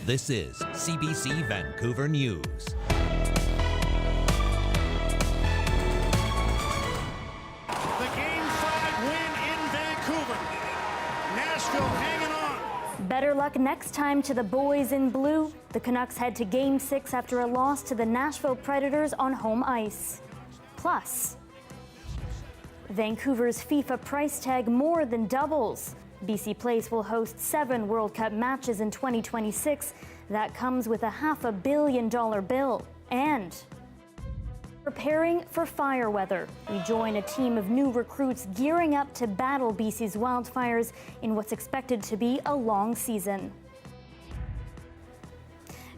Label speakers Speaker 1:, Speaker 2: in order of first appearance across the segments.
Speaker 1: This is CBC Vancouver News.
Speaker 2: The Game 5 win in Vancouver. Nashville hanging on.
Speaker 3: Better luck next time to the boys in blue. The Canucks head to Game 6 after a loss to the Nashville Predators on home ice. Plus, Vancouver's FIFA price tag more than doubles. BC Place will host 7 World Cup matches in 2026. That comes with a $500 million bill. And preparing for fire weather. We join a team of new recruits gearing up to battle BC's wildfires in what's expected to be a long season.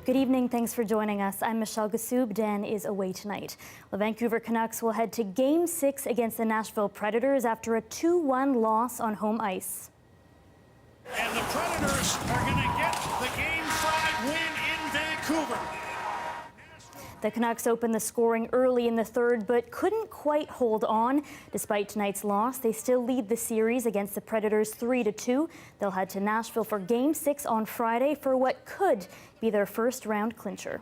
Speaker 3: Good evening, thanks for joining us. I'm Michelle Ghoussoub. Dan is away tonight. The Vancouver Canucks will head to Game 6 against the Nashville Predators after a 2-1 loss on home ice.
Speaker 2: And the Predators are going to get the Game 5 win in Vancouver.
Speaker 3: The Canucks opened the scoring early in the third, but couldn't quite hold on. Despite tonight's loss, they still lead the series against the Predators 3-2. They'll head to Nashville for Game 6 on Friday for what could be their first round clincher.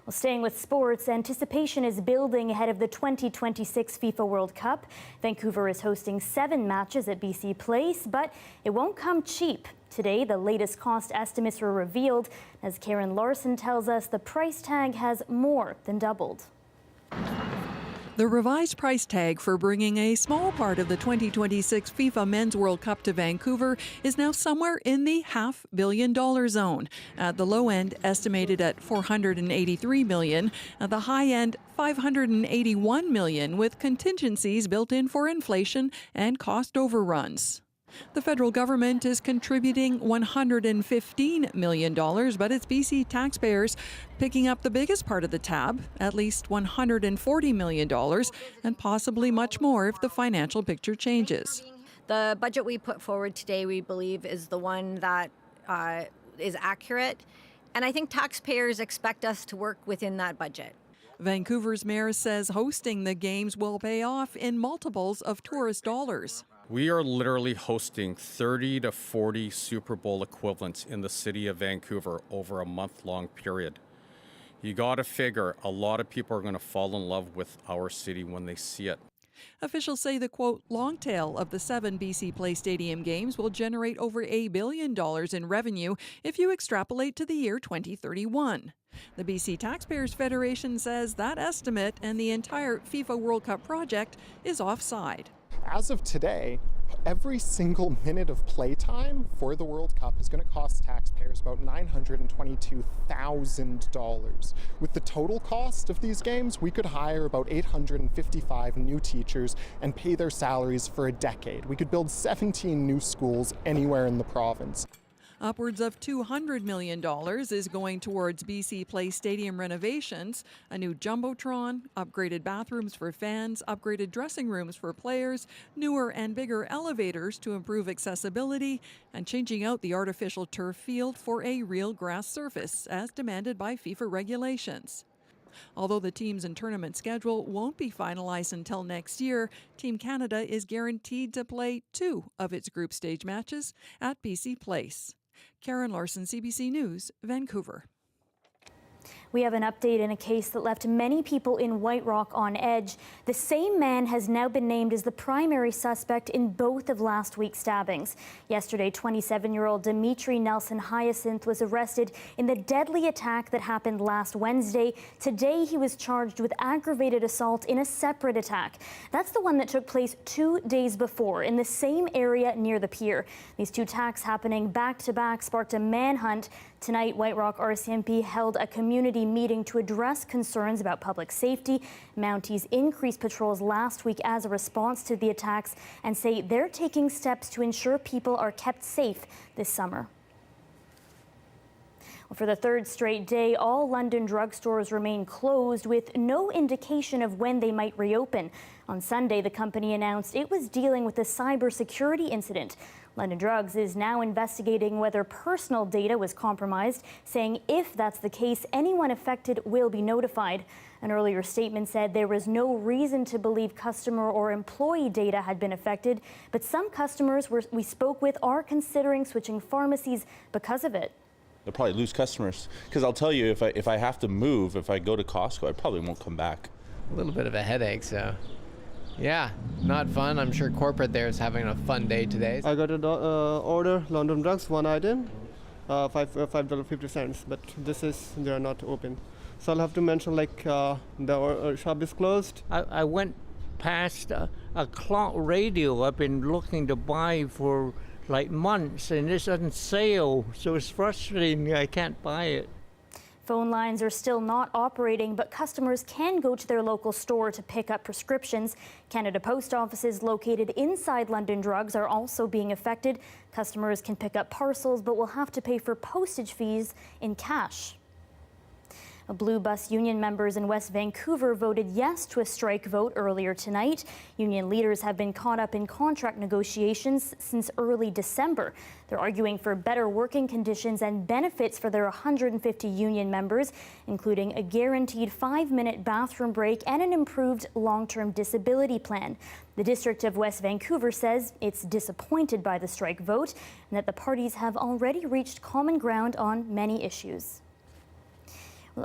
Speaker 3: Well, staying with sports, anticipation is building ahead of the 2026 FIFA World Cup. Vancouver is hosting 7 matches at BC Place, but it won't come cheap. Today, the latest cost estimates were revealed. As Karen Larson tells us, the price tag has more than doubled.
Speaker 4: The revised price tag for bringing a small part of the 2026 FIFA Men's World Cup to Vancouver is now somewhere in the $500 million zone. At the low end, estimated at $483 million. At the high end, $581 million, with contingencies built in for inflation and cost overruns. The federal government is contributing $115 million, but it's BC taxpayers picking up the biggest part of the tab, at least $140 million, and possibly much more if the financial picture changes.
Speaker 5: The budget we put forward today, we believe, is the one that is accurate, and I think taxpayers expect us to work within that budget.
Speaker 4: Vancouver's mayor says hosting the games will pay off in multiples of tourist dollars.
Speaker 6: We are literally hosting 30 to 40 Super Bowl equivalents in the city of Vancouver over a month-long period. You got to figure a lot of people are going to fall in love with our city when they see it.
Speaker 4: Officials say the, quote, long tail of the 7 BC Place Stadium games will generate over $1 billion in revenue if you extrapolate to the year 2031. The BC Taxpayers Federation says that estimate and the entire FIFA World Cup project is offside.
Speaker 7: As of today, every single minute of playtime for the World Cup is going to cost taxpayers about $922,000. With the total cost of these games, we could hire about 855 new teachers and pay their salaries for a decade. We could build 17 new schools anywhere in the province.
Speaker 4: Upwards of $200 million is going towards BC Place Stadium renovations, a new jumbotron, upgraded bathrooms for fans, upgraded dressing rooms for players, newer and bigger elevators to improve accessibility, and changing out the artificial turf field for a real grass surface, as demanded by FIFA regulations. Although the teams and tournament schedule won't be finalized until next year, Team Canada is guaranteed to play 2 of its group stage matches at BC Place. Karen Larson, CBC News, Vancouver.
Speaker 3: We have an update in a case that left many people in White Rock on edge. The same man has now been named as the primary suspect in both of last week's stabbings. Yesterday, 27-year-old Dimitri Nelson Hyacinth was arrested in the deadly attack that happened last Wednesday. Today, he was charged with aggravated assault in a separate attack. That's the one that took place 2 days before in the same area near the pier. These 2 attacks happening back-to-back sparked a manhunt. Tonight, White Rock RCMP held a community meeting to address concerns about public safety. Mounties increased patrols last week as a response to the attacks and say they're taking steps to ensure people are kept safe this summer. Well, for the 3rd straight day, all London drugstores remain closed with no indication of when they might reopen. On Sunday, the company announced it was dealing with a cybersecurity incident. London Drugs is now investigating whether personal data was compromised, saying if that's the case, anyone affected will be notified. An earlier statement said there was no reason to believe customer or employee data had been affected, but some customers we spoke with are considering switching pharmacies because of it.
Speaker 8: They'll probably lose customers, because I'll tell you, if I have to move, if I go to Costco, I probably won't come back.
Speaker 9: A little bit of a headache, so yeah, not fun. I'm sure corporate there is having a fun day today.
Speaker 10: I got an order, London Drugs, one item, $5.50, but they are not open. So I'll have to mention the shop is closed.
Speaker 11: I went past a clock radio I've been looking to buy for like months, and it's on sale, so it's frustrating. I can't buy it.
Speaker 3: Phone lines are still not operating, but customers can go to their local store to pick up prescriptions. Canada Post offices located inside London Drugs are also being affected. Customers can pick up parcels, but will have to pay for postage fees in cash. Blue Bus Union members in West Vancouver voted yes to a strike vote earlier tonight. Union leaders have been caught up in contract negotiations since early December. They're arguing for better working conditions and benefits for their 150 union members, including a guaranteed 5-minute bathroom break and an improved long-term disability plan. The District of West Vancouver says it's disappointed by the strike vote and that the parties have already reached common ground on many issues.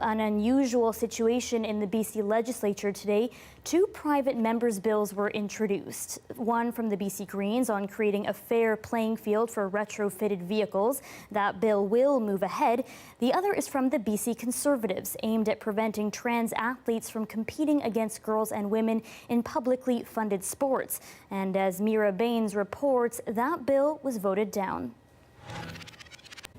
Speaker 3: An unusual situation in the BC legislature today. 2 private members' bills were introduced. One from the BC Greens on creating a fair playing field for retrofitted vehicles. That bill will move ahead. The other is from the BC Conservatives, aimed at preventing trans athletes from competing against girls and women in publicly funded sports. And as Mira Baines reports, that bill was voted down.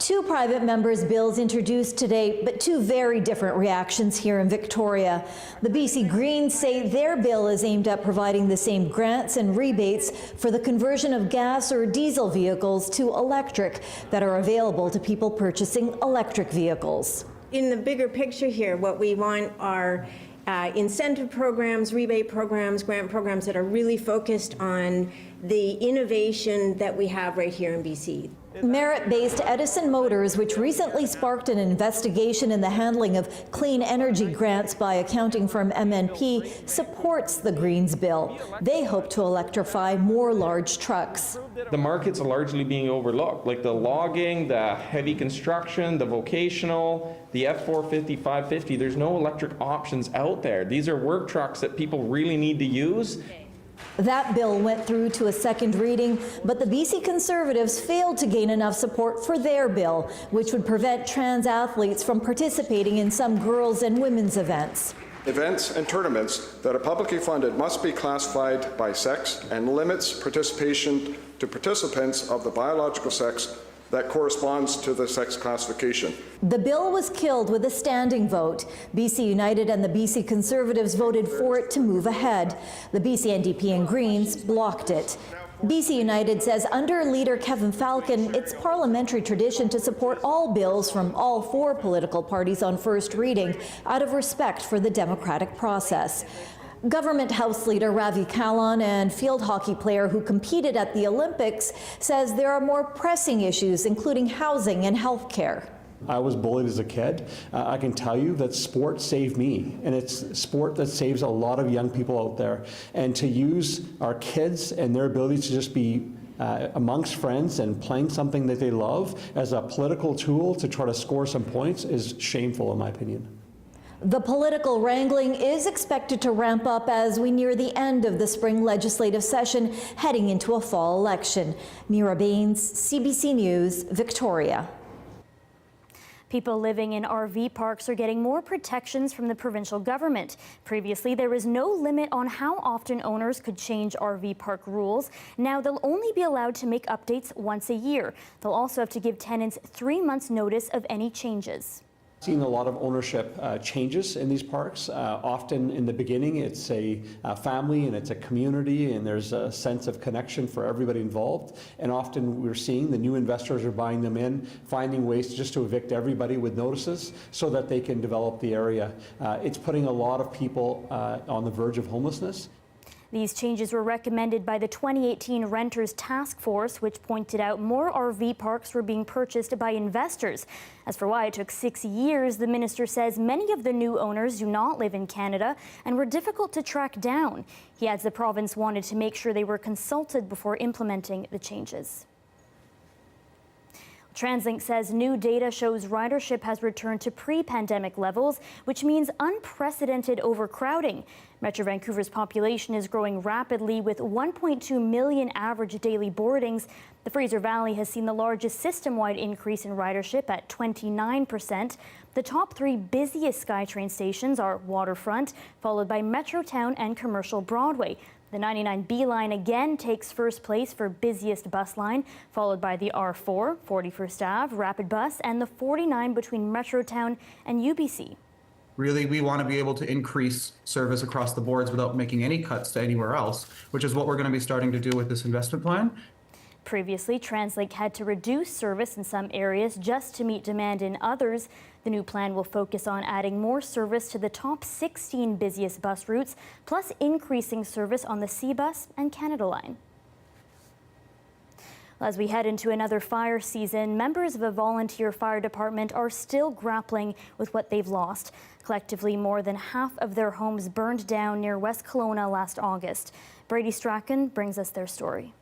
Speaker 12: 2 private members' bills introduced today, but 2 very different reactions here in Victoria. The BC Greens say their bill is aimed at providing the same grants and rebates for the conversion of gas or diesel vehicles to electric that are available to people purchasing electric vehicles.
Speaker 13: In the bigger picture here, what we want are incentive programs, rebate programs, grant programs that are really focused on the innovation that we have right here in BC.
Speaker 12: Merit-based Edison Motors, which recently sparked an investigation in the handling of clean energy grants by accounting firm MNP, supports the Greens bill. They hope to electrify more large trucks.
Speaker 14: The markets are largely being overlooked, like the logging, the heavy construction, the vocational, the F450, 550. There's no electric options out there. These are work trucks that people really need to use.
Speaker 12: That bill went through to a second reading, but the BC Conservatives failed to gain enough support for their bill, which would prevent trans athletes from participating in some girls' and women's events.
Speaker 15: Events and tournaments that are publicly funded must be classified by sex and limits participation to participants of the biological sex that corresponds to the sex classification.
Speaker 12: The bill was killed with a standing vote. BC United and the BC Conservatives voted for it to move ahead. The BC NDP and Greens blocked it. BC United says under leader Kevin Falcon, it's parliamentary tradition to support all bills from all 4 political parties on first reading out of respect for the democratic process. Government House Leader Ravi Kahlon and field hockey player who competed at the Olympics says there are more pressing issues, including housing and health care.
Speaker 16: I was bullied as a kid. I can tell you that sport saved me, and it's sport that saves a lot of young people out there. And to use our kids and their ability to just be amongst friends and playing something that they love as a political tool to try to score some points is shameful, in my opinion.
Speaker 12: The political wrangling is expected to ramp up as we near the end of the spring legislative session, heading into a fall election. Mira Baines, CBC News, Victoria.
Speaker 3: People living in RV parks are getting more protections from the provincial government. Previously, there was no limit on how often owners could change RV park rules. Now they'll only be allowed to make updates once a year. They'll also have to give tenants 3 months' notice of any changes.
Speaker 16: Seen a lot of ownership changes in these parks. Often in the beginning it's a family and it's a community and there's a sense of connection for everybody involved, and often we're seeing the new investors are buying them in, finding ways just to evict everybody with notices so that they can develop the area. It's putting a lot of people on the verge of homelessness.
Speaker 3: These changes were recommended by the 2018 Renters Task Force, which pointed out more RV parks were being purchased by investors. As for why it took 6 years, the minister says many of the new owners do not live in Canada and were difficult to track down. He adds the province wanted to make sure they were consulted before implementing the changes. TransLink says new data shows ridership has returned to pre-pandemic levels, which means unprecedented overcrowding. Metro Vancouver's population is growing rapidly with 1.2 million average daily boardings. The Fraser Valley has seen the largest system-wide increase in ridership at 29%. The top 3 busiest SkyTrain stations are Waterfront, followed by Metrotown and Commercial Broadway. The 99B line again takes first place for busiest bus line, followed by the R4, 41st Ave, Rapid Bus, and the 49 between Metrotown and UBC.
Speaker 17: Really, we want to be able to increase service across the boards without making any cuts to anywhere else, which is what we're going to be starting to do with this investment plan.
Speaker 3: Previously, TransLink had to reduce service in some areas just to meet demand in others. The new plan will focus on adding more service to the top 16 busiest bus routes, plus increasing service on the C-Bus and Canada Line. As we head into another fire season, members of a volunteer fire department are still grappling with what they've lost. Collectively, more than half of their homes burned down near West Kelowna last August. Brady Strachan brings us their story.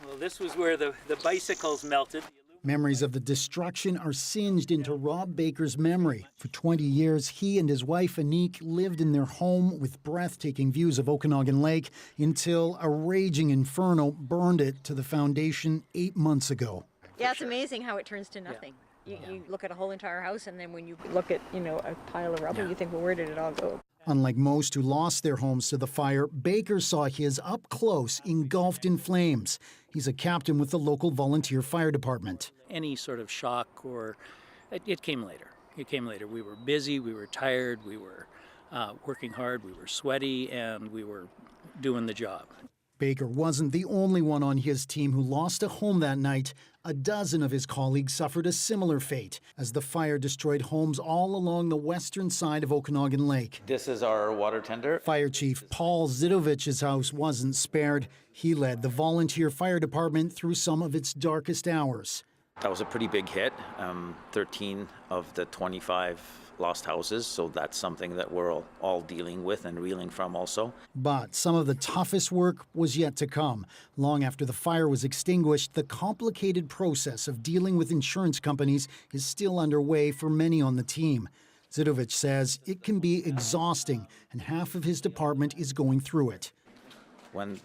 Speaker 18: Well, this was where the bicycles melted.
Speaker 19: Memories of the destruction are singed into Rob Baker's memory. For 20 years, he and his wife, Anique, lived in their home with breathtaking views of Okanagan Lake until a raging inferno burned it to the foundation 8 months ago.
Speaker 20: Yeah, it's amazing how it turns to nothing. You look at a whole entire house, and then when you look at, a pile of rubble, you think, well, where did it all go?
Speaker 19: Unlike most who lost their homes to the fire, Baker saw his up close, engulfed in flames. He's a captain with the local volunteer fire department.
Speaker 18: Any sort of shock it came later. It came later. We were busy, we were tired, we were working hard, we were sweaty, and we were doing the job.
Speaker 19: Baker wasn't the only one on his team who lost a home that night. A dozen of his colleagues suffered a similar fate as the fire destroyed homes all along the western side of Okanagan Lake.
Speaker 21: This is our water tender.
Speaker 19: Fire Chief Paul Zidovich's house wasn't spared. He led the volunteer fire department through some of its darkest hours.
Speaker 21: That was a pretty big hit. 13 of the 25 lost houses, so that's something that we're all dealing with and reeling from also.
Speaker 19: But some of the toughest work was yet to come. Long after the fire was extinguished, the complicated process of dealing with insurance companies is still underway for many on the team. Zidovich says it can be exhausting, and half of his department is going through it.
Speaker 21: When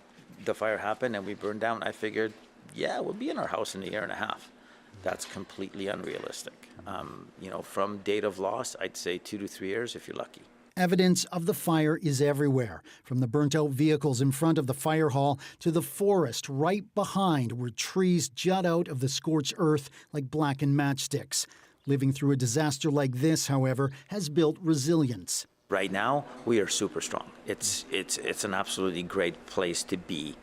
Speaker 21: the fire happened and we burned down, I figured, we'll be in our house in a year and a half. That's completely unrealistic. From date of loss, I'd say 2 to 3 years if you're lucky.
Speaker 19: Evidence of the fire is everywhere, from the burnt-out vehicles in front of the fire hall to the forest right behind where trees jut out of the scorched earth like blackened matchsticks. Living through a disaster like this, however, has built resilience.
Speaker 21: Right now, we are super strong. It's an absolutely great place to be.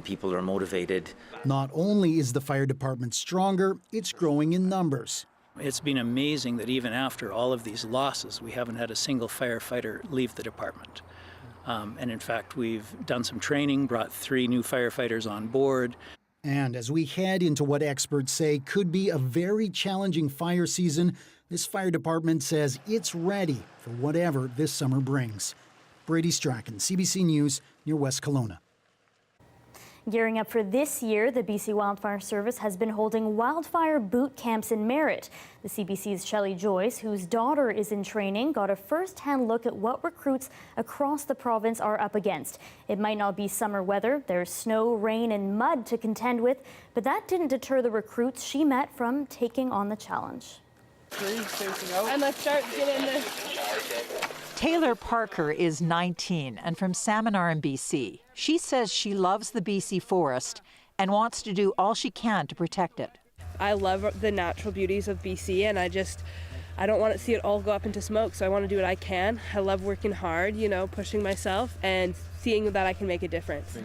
Speaker 21: People are motivated.
Speaker 19: Not only is the fire department stronger, it's growing in numbers.
Speaker 18: It's been amazing that even after all of these losses, we haven't had a single firefighter leave the department. And in fact, we've done some training, brought 3 new firefighters on board.
Speaker 19: And as we head into what experts say could be a very challenging fire season, this fire department says it's ready for whatever this summer brings. Brady Strachan, CBC News, near West Kelowna.
Speaker 3: Gearing up for this year, the BC Wildfire Service has been holding wildfire boot camps in Merritt. The CBC's Shelley Joyce, whose daughter is in training, got a first-hand look at what recruits across the province are up against. It might not be summer weather. There's snow, rain, and mud to contend with, but that didn't deter the recruits she met from taking on the challenge.
Speaker 22: And let's start getting this.
Speaker 23: Taylor Parker is 19 and from Salmon Arm, BC. She says she loves the BC forest and wants to do all she can to protect it.
Speaker 22: I love the natural beauties of BC, and I don't want to see it all go up into smoke, so I want to do what I can. I love working hard, pushing myself and seeing that I can make a difference.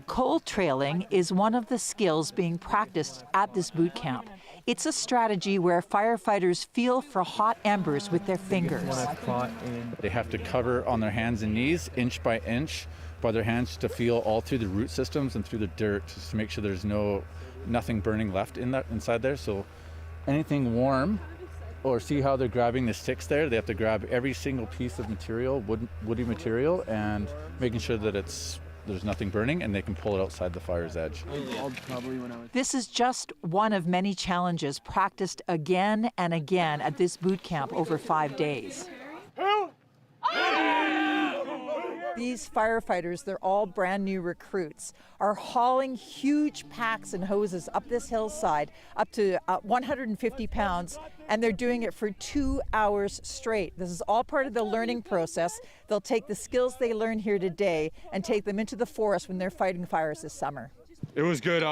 Speaker 23: Cold trailing is one of the skills being practiced at this boot camp. It's a strategy where firefighters feel for hot embers with their fingers.
Speaker 1: They have to cover on their hands and knees, inch by inch, by their hands to feel all through the root systems and through the dirt, just to make sure there's nothing burning left inside there. So anything warm, or see how they're grabbing the sticks there, they have to grab every single piece of material, woody material, and making sure that there's nothing burning and they can pull it outside the fire's edge.
Speaker 23: This is just one of many challenges practiced again and again at this boot camp over 5 days. These firefighters, they're all brand new recruits, are hauling huge packs and hoses up this hillside, up to 150 pounds, and they're doing it for 2 hours straight. This is all part of the learning process. They'll take the skills they learn here today and take them into the forest when they're fighting fires this summer.
Speaker 2: It was good.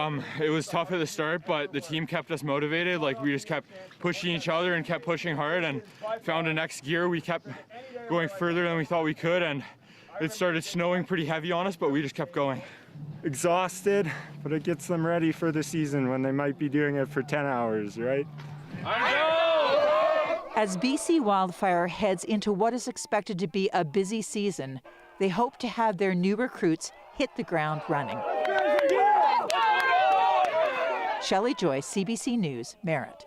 Speaker 2: It was tough at the start, but the team kept us motivated. Like, we just kept pushing each other and kept pushing hard and found a next gear. We kept going further than we thought we could, and it started snowing pretty heavy on us, but we just kept going.
Speaker 5: Exhausted, but it gets them ready for the season when they might be doing it for 10 hours, right?
Speaker 23: As BC Wildfire heads into what is expected to be a busy season, they hope to have their new recruits hit the ground running. Shelley Joyce, CBC News, Merritt.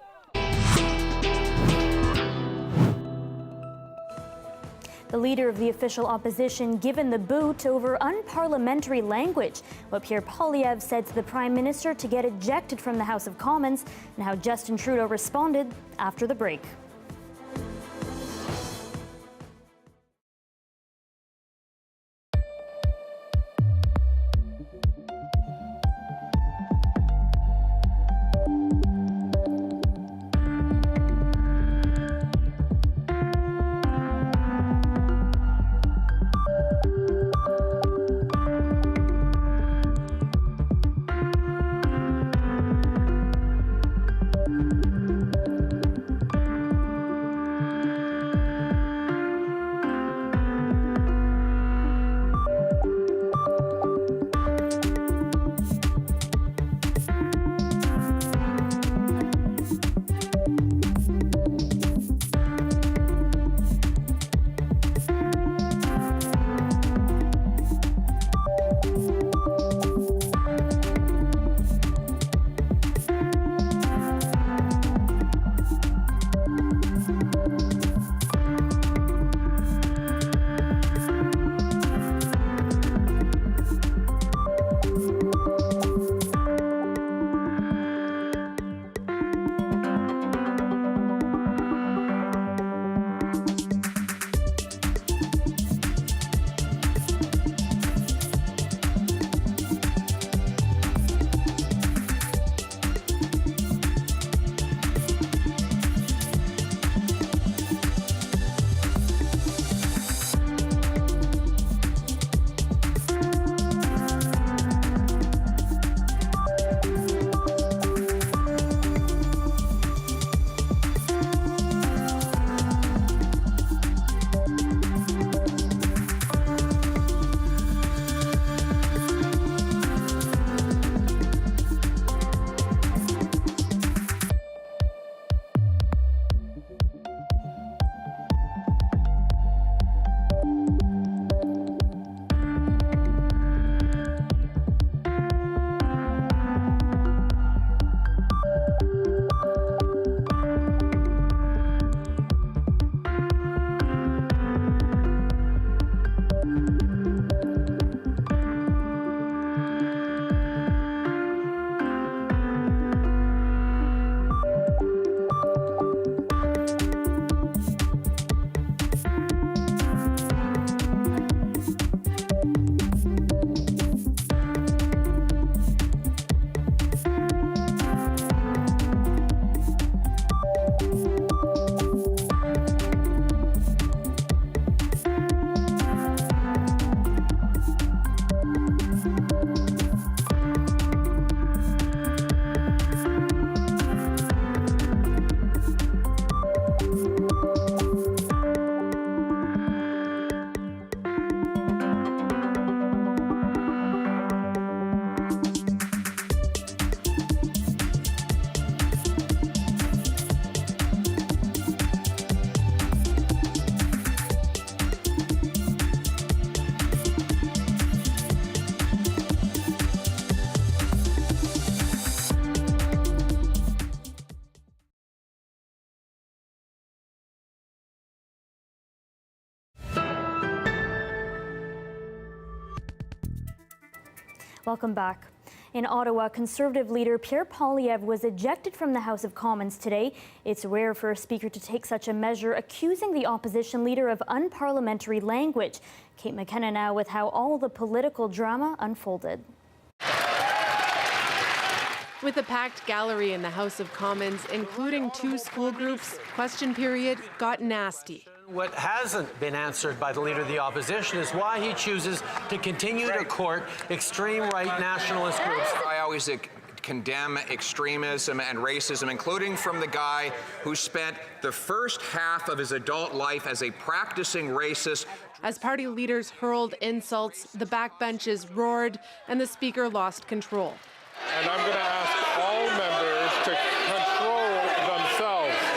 Speaker 3: The leader of the official opposition given the boot over unparliamentary language. What Pierre Poilievre said to the Prime Minister to get ejected from the House of Commons, and how Justin Trudeau responded after the break. Welcome back. In Ottawa, Conservative leader Pierre Poilievre was ejected from the House of Commons today. It's rare for a speaker to take such a measure, accusing the opposition leader of unparliamentary language. Kate McKenna now with how all the political drama unfolded.
Speaker 4: With a packed gallery in the House of Commons, including 2 school groups, question period got nasty.
Speaker 6: What hasn't been answered by the Leader of the Opposition is why he chooses to continue to court extreme right nationalist groups.
Speaker 7: I always condemn extremism and racism, including from the guy who spent the first half of his adult life as a practicing racist.
Speaker 4: As party leaders hurled insults, the backbenches roared, and the Speaker lost control.
Speaker 24: And I'm going to ask all members to control themselves.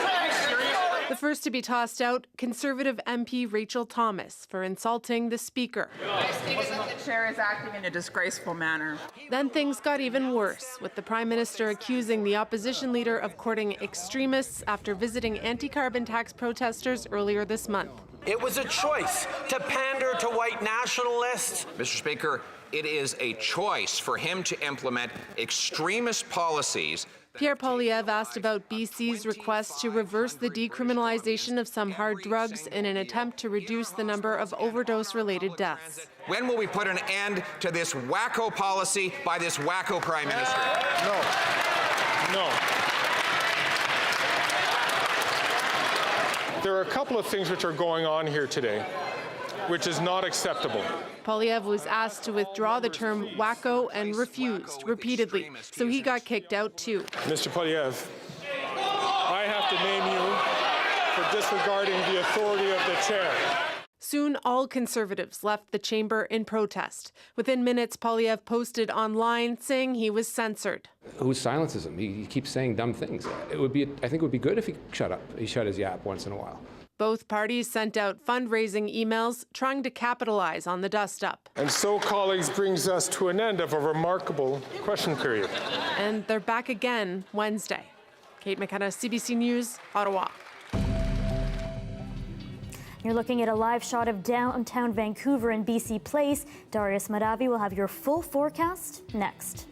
Speaker 4: The first to be tossed out, Conservative MP Rachel Thomas for insulting the Speaker.
Speaker 25: I think that the chair is acting in a disgraceful manner.
Speaker 4: Then things got even worse, with the Prime Minister accusing the opposition leader of courting extremists after visiting anti-carbon tax protesters earlier this month.
Speaker 6: It was a choice to pander to white nationalists.
Speaker 7: Mr. Speaker, it is a choice for him to implement extremist policies.
Speaker 4: Pierre Poilievre asked about BC's request to reverse the decriminalization of some hard drugs in an attempt to reduce the number of overdose-related deaths.
Speaker 7: When will we put an end to this wacko policy by this wacko Prime Minister?
Speaker 24: No. There are a couple of things which are going on here today, which is not acceptable.
Speaker 4: Poilievre was asked to withdraw the term wacko and refused repeatedly, so he got kicked out too.
Speaker 24: Mr. Poilievre, I have to name you for disregarding the authority of the chair.
Speaker 4: Soon, all Conservatives left the chamber in protest. Within minutes, Poilievre posted online saying he was censored.
Speaker 26: Who silences him? He keeps saying dumb things. I think it would be good if he shut up. He shut his yap once in a while.
Speaker 4: Both parties sent out fundraising emails trying to capitalize on the dust-up.
Speaker 24: And so, colleagues, brings us to an end of a remarkable question period.
Speaker 4: And they're back again Wednesday. Kate McKenna, CBC News, Ottawa.
Speaker 3: You're looking at a live shot of downtown Vancouver and BC Place. Darius Madavi will have your full forecast next.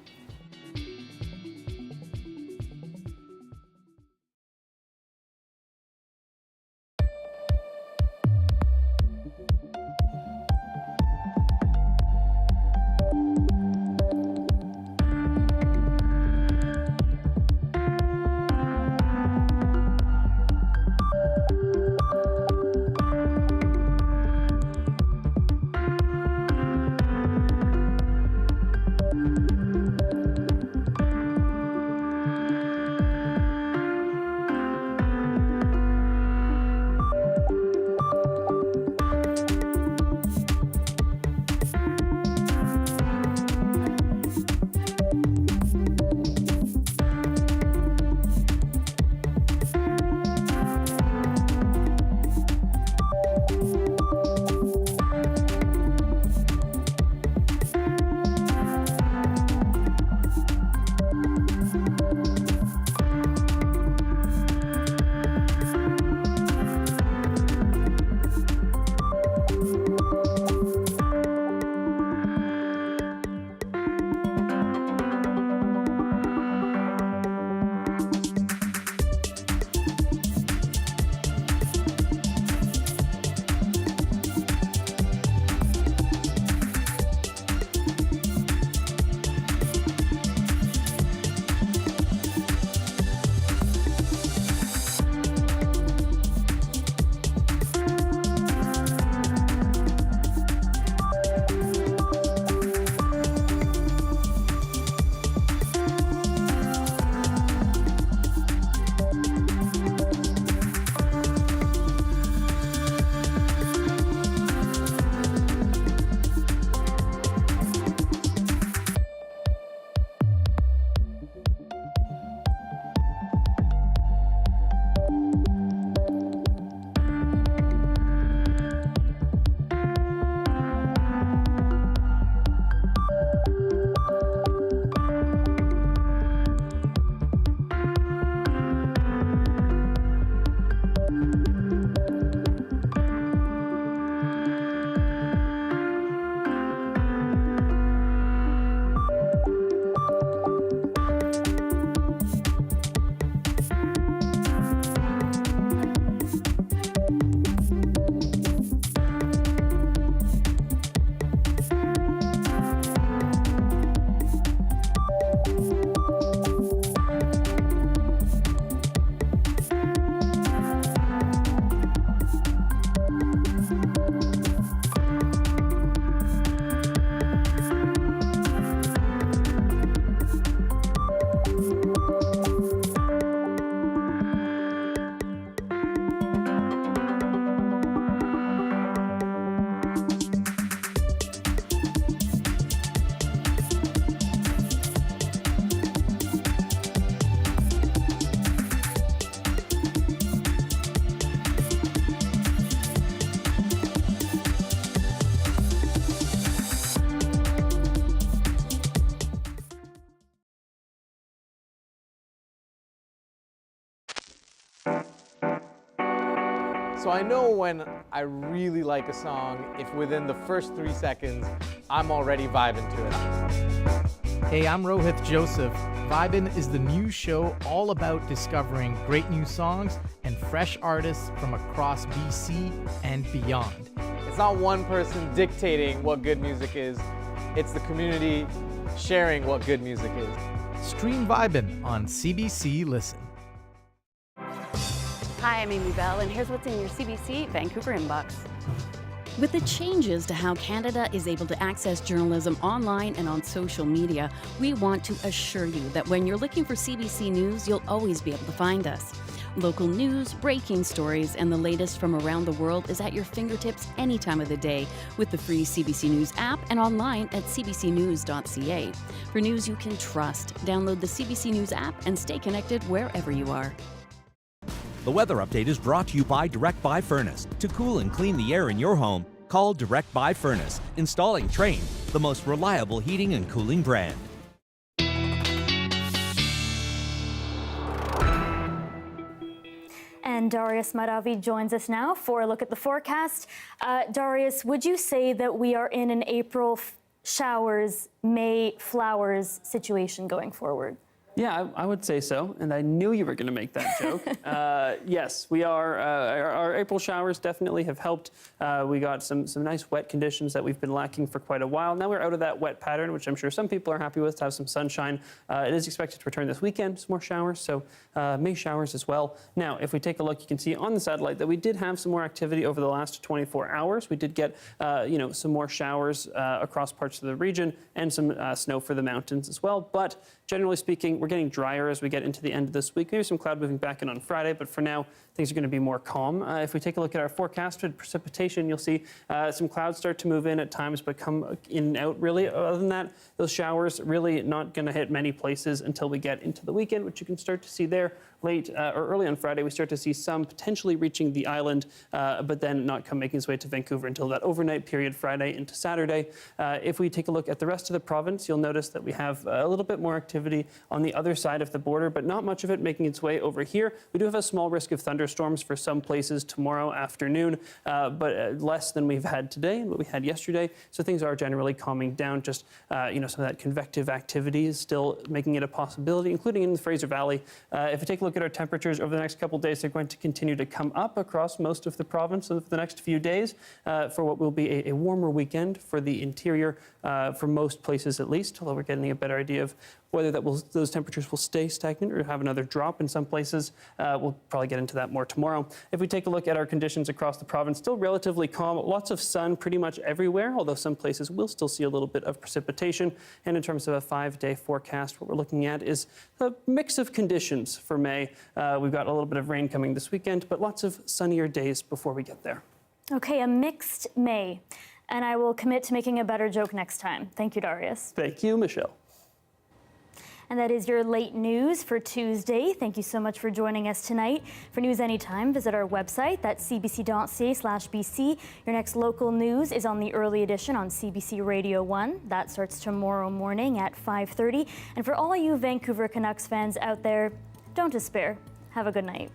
Speaker 8: So I know when I really like a song, if within the first 3 seconds, I'm already vibing to it.
Speaker 9: Hey, I'm Rohith Joseph. Vibin' is the new show all about discovering great new songs and fresh artists from across BC and beyond.
Speaker 8: It's not one person dictating what good music is, it's the community sharing what good music is.
Speaker 9: Stream Vibin' on CBC Listen.
Speaker 10: Hi, I'm Amy Bell, and here's what's in your CBC Vancouver inbox.
Speaker 11: With the changes to how Canada is able to access journalism online and on social media, we want to assure you that when you're looking for CBC News, you'll always be able to find us. Local news, breaking stories, and the latest from around the world is at your fingertips any time of the day with the free CBC News app and online at cbcnews.ca. For news you can trust, download the CBC News app and stay connected wherever you are.
Speaker 13: The weather update is brought to you by Direct Buy Furnace. To cool and clean the air in your home, call Direct Buy Furnace. Installing Trane, the most reliable heating and cooling brand.
Speaker 3: And Darius Maravi joins us now for a look at the forecast. Darius, would you say that we are in an April showers, May flowers situation going forward?
Speaker 14: Yeah, I would say so, and I knew you were going to make that joke. Yes, we are. Our April showers definitely have helped. We got some nice wet conditions that we've been lacking for quite a while. Now we're out of that wet pattern, which I'm sure some people are happy with, to have some sunshine. It is expected to return this weekend, some more showers, so May showers as well. Now, if we take a look, you can see on the satellite that we did have some more activity over the last 24 hours. We did get, some more showers across parts of the region and some snow for the mountains as well. But generally speaking, we're getting drier as we get into the end of this week. Maybe some cloud moving back in on Friday, but for now, things are going to be more calm. If we take a look at our forecasted precipitation, you'll see some clouds start to move in at times, but come in and out really. Other than that, those showers really not going to hit many places until we get into the weekend, which you can start to see there late or early on Friday. We start to see some potentially reaching the island, but then not making its way to Vancouver until that overnight period, Friday into Saturday. If we take a look at the rest of the province, you'll notice that we have a little bit more activity on the other side of the border, but not much of it making its way over here. We do have a small risk of thunderstorms for some places tomorrow afternoon, but less than we've had today and what we had yesterday. So things are generally calming down. Just some of that convective activity is still making it a possibility, including in the Fraser Valley. If we take a look at our temperatures over the next couple of days, they're going to continue to come up across most of the province over the next few days for what will be a warmer weekend for the interior, for most places at least, although we're getting a better idea of whether those temperatures will stay stagnant or have another drop in some places. We'll probably get into that more tomorrow. If we take a look at our conditions across the province, still relatively calm, lots of sun pretty much everywhere, although some places will still see a little bit of precipitation. And in terms of a 5-day forecast, what we're looking at is a mix of conditions for May. We've got a little bit of rain coming this weekend, but lots of sunnier days before we get there.
Speaker 3: Okay, a mixed May. And I will commit to making a better joke next time. Thank you, Darius.
Speaker 14: Thank you, Michelle.
Speaker 3: And that is your late news for Tuesday. Thank you so much for joining us tonight. For news anytime, visit our website. That's cbc.ca/BC. Your next local news is on the early edition on CBC Radio 1. That starts tomorrow morning at 5:30. And for all you Vancouver Canucks fans out there, don't despair. Have a good night.